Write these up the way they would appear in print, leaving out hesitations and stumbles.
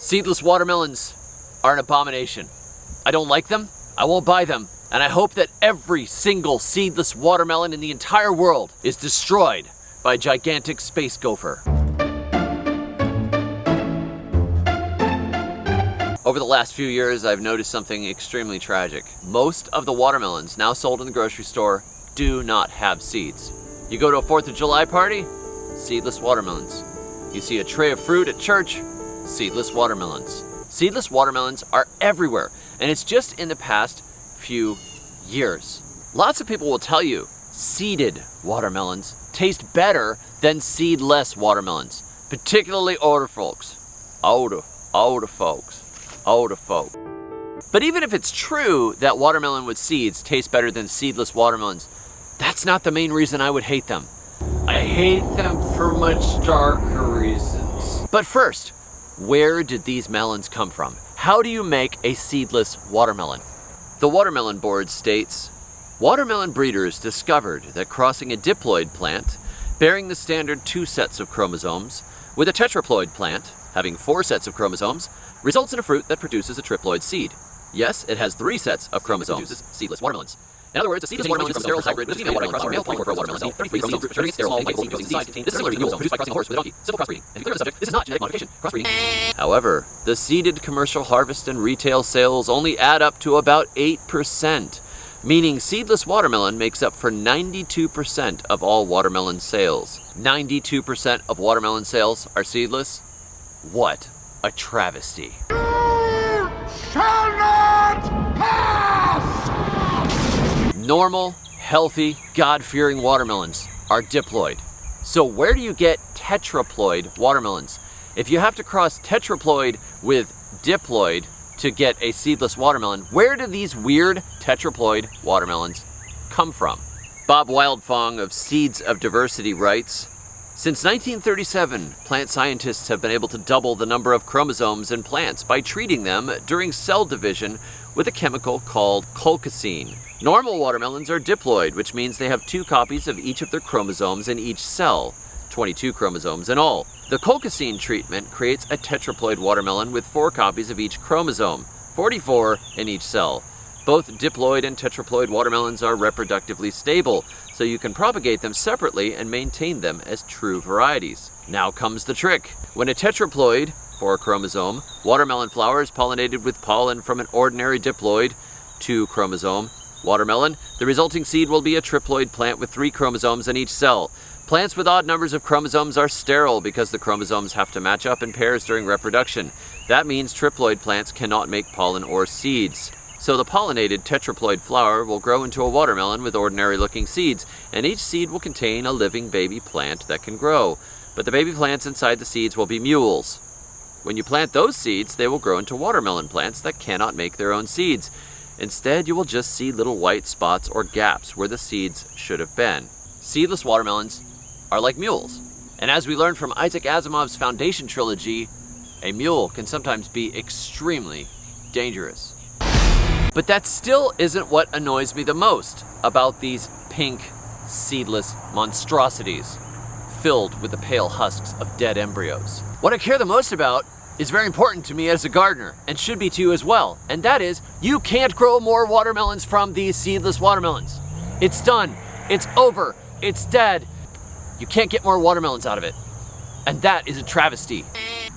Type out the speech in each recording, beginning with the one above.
Seedless watermelons are an abomination. I don't like them, I won't buy them, and I hope that every single seedless watermelon in the entire world is destroyed by a gigantic space gopher. Over the last few years, I've noticed something extremely tragic. Most of the watermelons now sold in the grocery store do not have seeds. You go to a 4th of July party, seedless watermelons. You see a tray of fruit at church, seedless watermelons. Seedless watermelons are everywhere, and it's just in the past few years. Lots of people will tell you seeded watermelons taste better than seedless watermelons, particularly older folks. Older folks. But even if it's true that watermelon with seeds taste better than seedless watermelons, that's not the main reason I would hate them. I hate them for much darker reasons. But first, where did these melons come from? How do you make a seedless watermelon? The Watermelon Board states, watermelon breeders discovered that crossing a diploid plant, bearing the standard 2 sets of chromosomes, with a tetraploid plant, having 4 sets of chromosomes, results in a fruit that produces a triploid seed. Yes, it has 3 sets of chromosomes, seedless watermelons. In other words, a seedless watermelon is a sterile hybrid with a female watermelon crossing a male polymer for a watermelon. 33 chromosomes returning sterile white seed seeds. This is similar to mule produced by crossing a horse with a donkey. Simple crossbreeding. And to be clear on the subject, this is not genetic modification. Crossbreeding. However, the seeded commercial harvest and retail sales only add up to about 8%, meaning seedless watermelon makes up for 92% of all watermelon sales. 92% of watermelon sales are seedless? What a travesty. You shall not pass! Normal, healthy, God-fearing watermelons are diploid. So where do you get tetraploid watermelons? If you have to cross tetraploid with diploid to get a seedless watermelon, where do these weird tetraploid watermelons come from? Bob Wildfong of Seeds of Diversity writes, since 1937, plant scientists have been able to double the number of chromosomes in plants by treating them during cell division with a chemical called colchicine. Normal watermelons are diploid, which means they have 2 copies of each of their chromosomes in each cell, 22 chromosomes in all. The colchicine treatment creates a tetraploid watermelon with 4 copies of each chromosome, 44 in each cell. Both diploid and tetraploid watermelons are reproductively stable, so you can propagate them separately and maintain them as true varieties. Now comes the trick. When a tetraploid, 4 chromosome, watermelon flower is pollinated with pollen from an ordinary diploid, 2 chromosome, watermelon, the resulting seed will be a triploid plant with 3 chromosomes in each cell. Plants with odd numbers of chromosomes are sterile because the chromosomes have to match up in pairs during reproduction. That means triploid plants cannot make pollen or seeds. So the pollinated tetraploid flower will grow into a watermelon with ordinary-looking seeds, and each seed will contain a living baby plant that can grow. But the baby plants inside the seeds will be mules. When you plant those seeds, they will grow into watermelon plants that cannot make their own seeds. Instead, you will just see little white spots or gaps where the seeds should have been. Seedless watermelons are like mules. And as we learned from Isaac Asimov's Foundation trilogy, a mule can sometimes be extremely dangerous. But that still isn't what annoys me the most about these pink, seedless monstrosities filled with the pale husks of dead embryos. What I care the most about is very important to me as a gardener, and should be to you as well, and that is, you can't grow more watermelons from these seedless watermelons. It's done. It's over. It's dead. You can't get more watermelons out of it. And that is a travesty.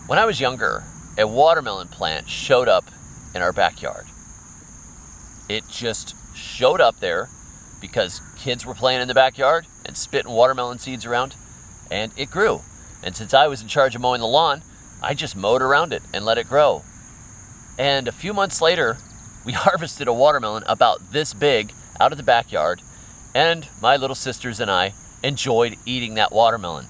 When I was younger, a watermelon plant showed up in our backyard. It just showed up there because kids were playing in the backyard and spitting watermelon seeds around, and it grew. And since I was in charge of mowing the lawn, I just mowed around it and let it grow. And a few months later, we harvested a watermelon about this big out of the backyard, and my little sisters and I enjoyed eating that watermelon.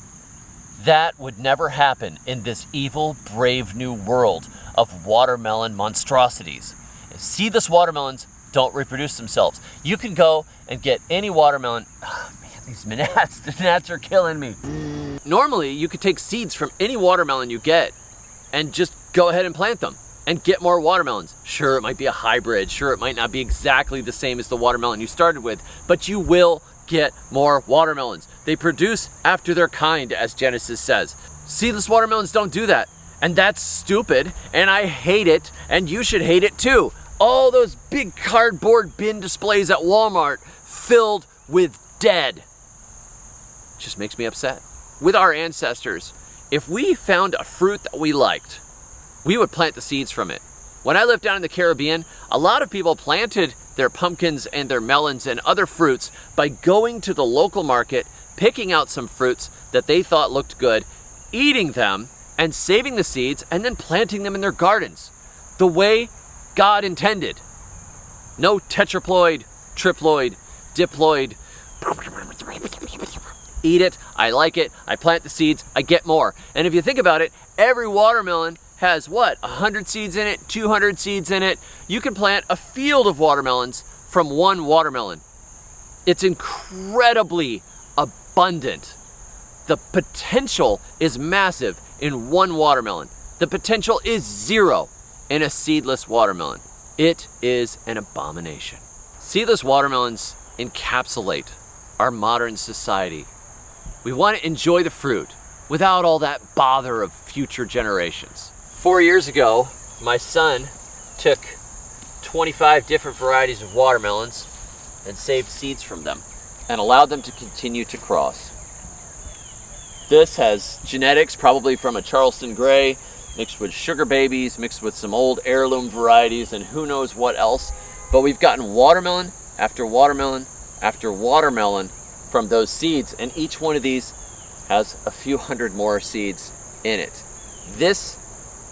That would never happen in this evil, brave new world of watermelon monstrosities. Seedless watermelons don't reproduce themselves. You can go and get any watermelon. Oh, man, these gnats are killing me. Normally, you could take seeds from any watermelon you get and just go ahead and plant them and get more watermelons. Sure, it might be a hybrid. Sure, it might not be exactly the same as the watermelon you started with, but you will get more watermelons. They produce after their kind, as Genesis says. Seedless watermelons don't do that. And that's stupid, and I hate it, and you should hate it too. All those big cardboard bin displays at Walmart filled with dead. Just makes me upset. With our ancestors, if we found a fruit that we liked, we would plant the seeds from it. When I lived down in the Caribbean, a lot of people planted their pumpkins and their melons and other fruits by going to the local market, picking out some fruits that they thought looked good, eating them, and saving the seeds, and then planting them in their gardens. The way God intended. No tetraploid, triploid, diploid. Eat it, I like it, I plant the seeds, I get more. And if you think about it, every watermelon has what, 100 seeds in it, 200 seeds in it. You can plant a field of watermelons from one watermelon. It's incredibly abundant. The potential is massive in one watermelon. The potential is zero in a seedless watermelon. It is an abomination. Seedless watermelons encapsulate our modern society. We want to enjoy the fruit without all that bother of future generations. 4 years ago, my son took 25 different varieties of watermelons and saved seeds from them and allowed them to continue to cross. This has genetics probably from a Charleston Gray, mixed with sugar babies, mixed with some old heirloom varieties, and who knows what else. But we've gotten watermelon after watermelon after watermelon from those seeds, and each one of these has a few hundred more seeds in it. This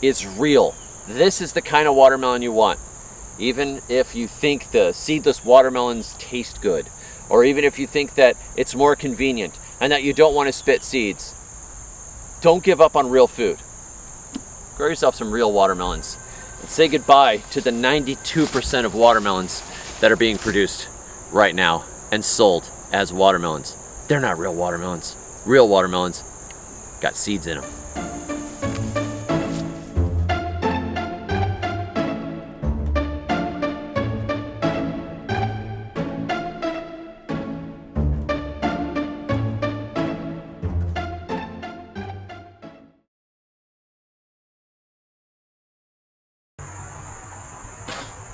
is real. This is the kind of watermelon you want. Even if you think the seedless watermelons taste good, or even if you think that it's more convenient and that you don't want to spit seeds, don't give up on real food. Grow yourself some real watermelons and say goodbye to the 92% of watermelons that are being produced right now and sold as watermelons. They're not real watermelons. Real watermelons got seeds in them.